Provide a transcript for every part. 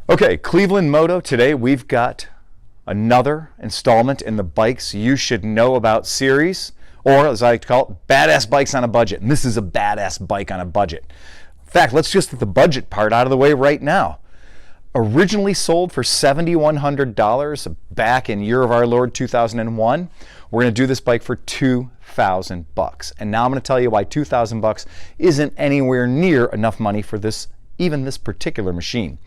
Okay, Cleveland Moto, today we've got another installment in the Bikes You Should Know About series, or as I like to call it, Badass Bikes on a Budget. And this is a badass bike on a budget. In fact, let's just get the budget part out of the way right now. Originally sold for $7,100 back in year of our Lord 2001, we're going to do this bike for $2,000. And now I'm going to tell you why $2,000 isn't anywhere near enough money for this, even this particular machine.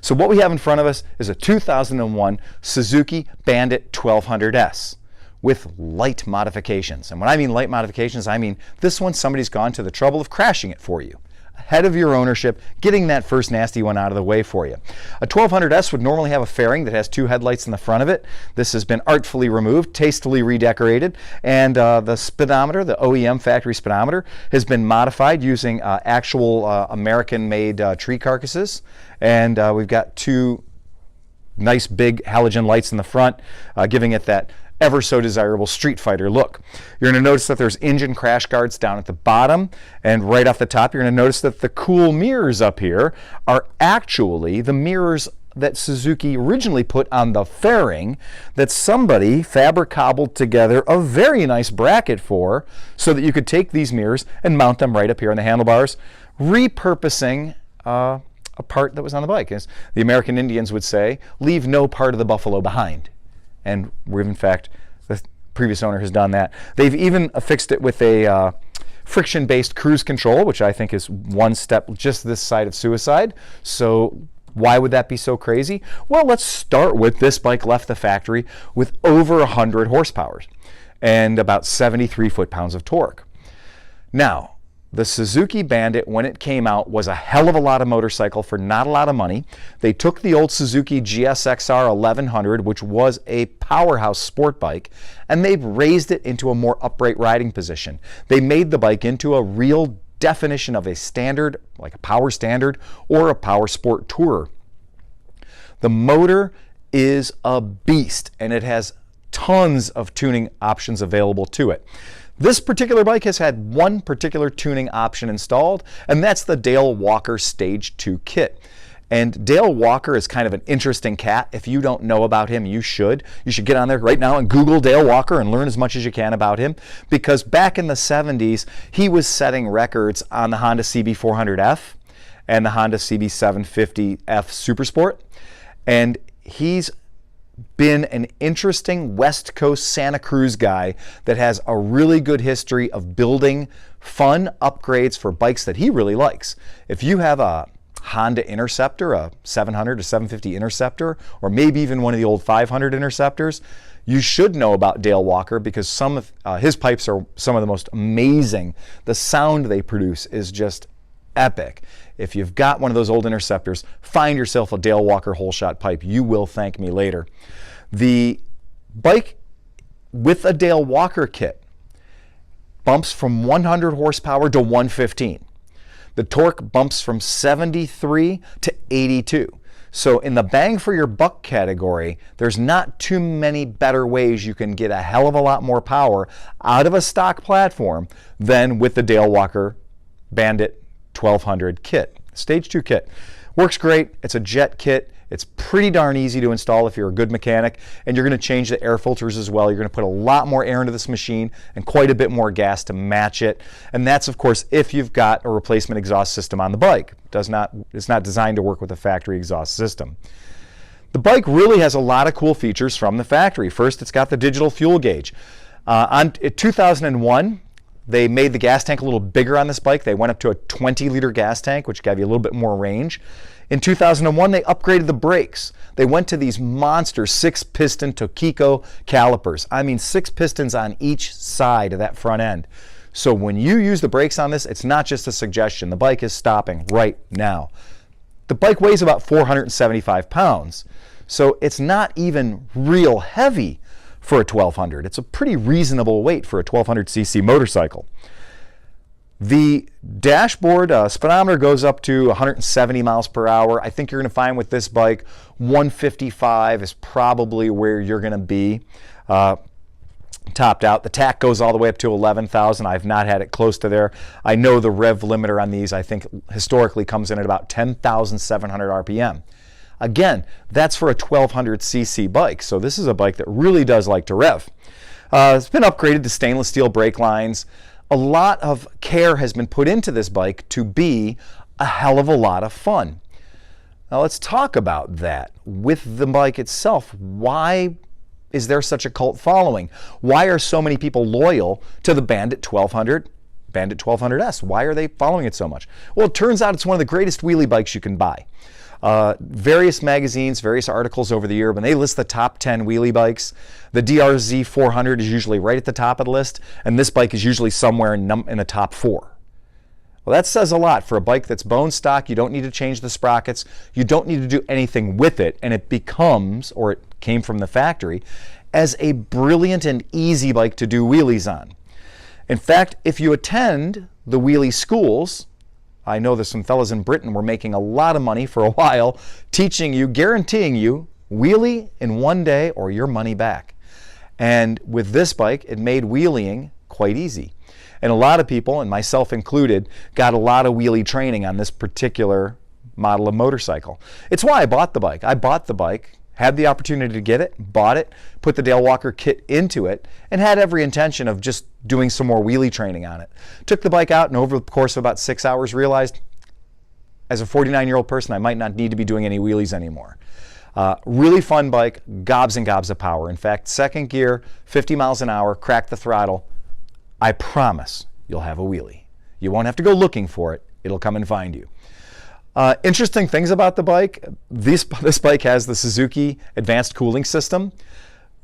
So what we have in front of us is a 2001 Suzuki Bandit 1200S with light modifications. And when I mean light modifications, I mean this one somebody's gone to the trouble of crashing it for you, ahead of your ownership, getting that first nasty one out of the way for you. A 1200S would normally have a fairing that has two headlights in the front of it. This has been artfully removed, tastefully redecorated, and the speedometer, the OEM factory speedometer, has been modified using actual American-made tree carcasses. And we've got two nice big halogen lights in the front, giving it that ever so desirable Street Fighter look. You're going to notice that there's engine crash guards down at the bottom, and right off the top you're going to notice that the cool mirrors up here are actually the mirrors that Suzuki originally put on the fairing that somebody fabric cobbled together a very nice bracket for, so that you could take these mirrors and mount them right up here on the handlebars, repurposing a part that was on the bike. As the American Indians would say, leave no part of the buffalo behind. And we've, in fact, the previous owner has done that. They've even affixed it with a friction-based cruise control, which I think is one step just this side of suicide. So why would that be so crazy? Well, let's start with this bike left the factory with over 100 horsepower and about 73 foot-pounds of torque. Now, the Suzuki Bandit, when it came out, was a hell of a lot of motorcycle for not a lot of money. They took the old Suzuki GSXR 1100, which was a powerhouse sport bike, and they've raised it into a more upright riding position. They made the bike into a real definition of a standard, like a power standard or a power sport tourer. The motor is a beast, and it has tons of tuning options available to it. This particular bike has had one particular tuning option installed, and that's the Dale Walker Stage 2 kit. And Dale Walker is kind of an interesting cat. If you don't know about him, you should. You should get on there right now and Google Dale Walker and learn as much as you can about him, because back in the 70s, he was setting records on the Honda CB400F and the Honda CB750F Supersport. And he's been an interesting West Coast Santa Cruz guy that has a really good history of building fun upgrades for bikes that he really likes. If you have a Honda Interceptor, a 700 to 750 Interceptor, or maybe even one of the old 500 Interceptors, you should know about Dale Walker, because some of his pipes are some of the most amazing. The sound they produce is just epic. If you've got one of those old Interceptors, find yourself a Dale Walker Holeshot pipe. You will thank me later. The bike with a Dale Walker kit bumps from 100 horsepower to 115. The torque bumps from 73 to 82. So in the bang for your buck category, there's not too many better ways you can get a hell of a lot more power out of a stock platform than with the Dale Walker Bandit 1200 kit. Stage 2 kit. Works great. It's a jet kit. It's pretty darn easy to install if you're a good mechanic, and you're going to change the air filters as well. You're going to put a lot more air into this machine and quite a bit more gas to match it. And that's, of course, if you've got a replacement exhaust system on the bike. It's not designed to work with a factory exhaust system. The bike really has a lot of cool features from the factory. First, it's got the digital fuel gauge. In 2001, they made the gas tank a little bigger on this bike. They went up to a 20-liter gas tank, which gave you a little bit more range. In 2001, they upgraded the brakes. They went to these monster 6-piston Tokiko calipers. I mean, 6 pistons on each side of that front end. So when you use the brakes on this, it's not just a suggestion. The bike is stopping right now. The bike weighs about 475 pounds, so it's not even real heavy for a 1200. It's a pretty reasonable weight for a 1200cc motorcycle. The dashboard speedometer goes up to 170 miles per hour. I think you're going to find with this bike 155 is probably where you're going to be topped out. The tach goes all the way up to 11,000. I've not had it close to there. I know the rev limiter on these, I think, historically comes in at about 10,700 RPM. Again, that's for a 1200cc bike, so this is a bike that really does like to rev. It's been upgraded to stainless steel brake lines. A lot of care has been put into this bike to be a hell of a lot of fun. Now let's talk about that. With the bike itself, why is there such a cult following? Why are so many people loyal to the Bandit 1200, Bandit 1200S? Why are they following it so much? Well, it turns out it's one of the greatest wheelie bikes you can buy. Various magazines, various articles over the year, when they list the top 10 wheelie bikes, the DRZ 400 is usually right at the top of the list, and this bike is usually somewhere in the top 4. Well, that says a lot. For a bike that's bone stock, you don't need to change the sprockets, you don't need to do anything with it, and it becomes, or it came from the factory, as a brilliant and easy bike to do wheelies on. In fact, if you attend the wheelie schools, I know there's some fellas in Britain were making a lot of money for a while teaching you, guaranteeing you, wheelie in one day or your money back. And with this bike, it made wheeling quite easy. And a lot of people, and myself included, got a lot of wheelie training on this particular model of motorcycle. It's why I bought the bike. I bought the bike, had the opportunity to get it, bought it, put the Dale Walker kit into it, and had every intention of just doing some more wheelie training on it. Took the bike out, and over the course of about 6 hours realized, as a 49-year-old person, I might not need to be doing any wheelies anymore. Really fun bike, gobs and gobs of power. In fact, second gear, 50 miles an hour, crack the throttle. I promise you'll have a wheelie. You won't have to go looking for it. It'll come and find you. Interesting things about the bike. This bike has the Suzuki advanced cooling system.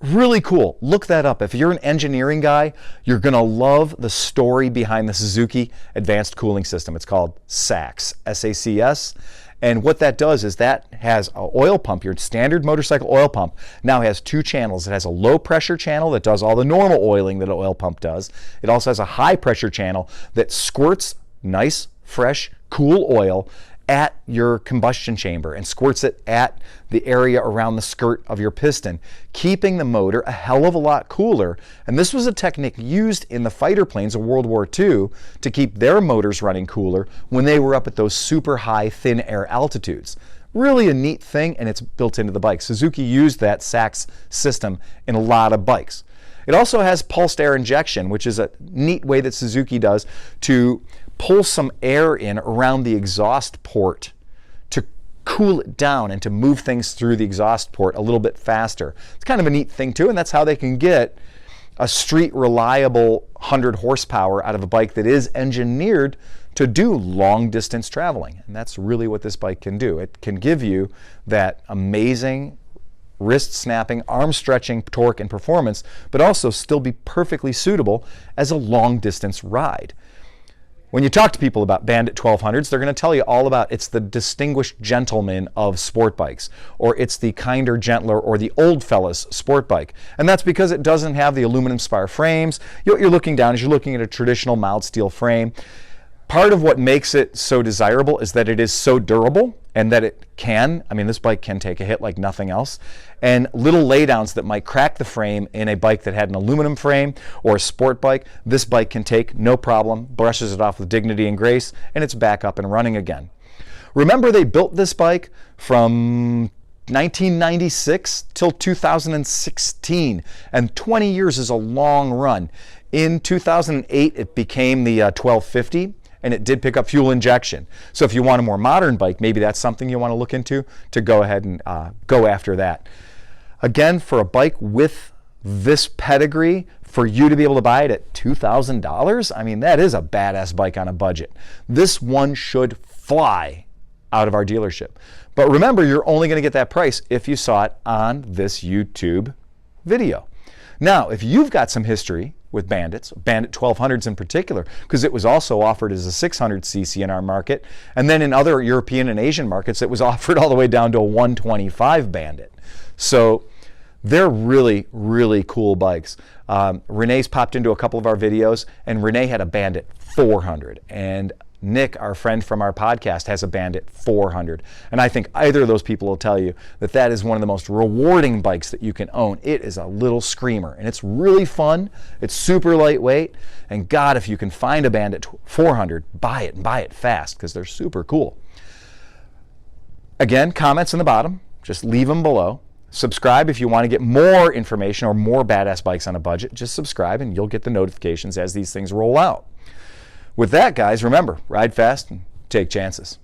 Really cool. Look that up. If you're an engineering guy, you're going to love the story behind the Suzuki advanced cooling system. It's called SACS, S-A-C-S. And what that does is that has an oil pump, your standard motorcycle oil pump, now has 2 channels. It has a low pressure channel that does all the normal oiling that an oil pump does. It also has a high pressure channel that squirts nice, fresh, cool oil at your combustion chamber and squirts it at the area around the skirt of your piston, keeping the motor a hell of a lot cooler. And this was a technique used in the fighter planes of World War II to keep their motors running cooler when they were up at those super high thin air altitudes. Really a neat thing, and it's built into the bike. Suzuki used that SACS system in a lot of bikes. It also has pulsed air injection, which is a neat way that Suzuki does to pull some air in around the exhaust port to cool it down and to move things through the exhaust port a little bit faster. It's kind of a neat thing too, and that's how they can get a street reliable 100 horsepower out of a bike that is engineered to do long distance traveling. And that's really what this bike can do. It can give you that amazing wrist snapping, arm stretching torque and performance, but also still be perfectly suitable as a long distance ride. When you talk to people about Bandit 1200s, they're going to tell you all about it's the distinguished gentleman of sport bikes, or it's the kinder, gentler, or the old fella's sport bike. And that's because it doesn't have the aluminum spar frames. What you're looking down is you're looking at a traditional mild steel frame. Part of what makes it so desirable is that it is so durable and that it can, this bike can take a hit like nothing else. And little laydowns that might crack the frame in a bike that had an aluminum frame or a sport bike, this bike can take no problem, brushes it off with dignity and grace, and it's back up and running again. Remember, they built this bike from 1996 till 2016, and 20 years is a long run. In 2008, it became the 1250. And it did pick up fuel injection. So if you want a more modern bike, maybe that's something you want to look into to go ahead and go after that. Again, for a bike with this pedigree, for you to be able to buy it at $2,000, that is a badass bike on a budget. This one should fly out of our dealership. But remember, you're only going to get that price if you saw it on this YouTube video. Now, if you've got some history with Bandits, Bandit 1200s in particular, because it was also offered as a 600cc in our market, and then in other European and Asian markets it was offered all the way down to a 125 Bandit. So they're really, really cool bikes. Renee's popped into a couple of our videos, and Renee had a Bandit 400, and Nick, our friend from our podcast, has a Bandit 400. And I think either of those people will tell you that that is one of the most rewarding bikes that you can own. It is a little screamer, and it's really fun. It's super lightweight. And God, if you can find a Bandit 400, buy it, and buy it fast, because they're super cool. Again, comments in the bottom. just leave them below. Subscribe if you want to get more information or more badass bikes on a budget. Just subscribe and you'll get the notifications as these things roll out. With that, guys, remember, ride fast and take chances.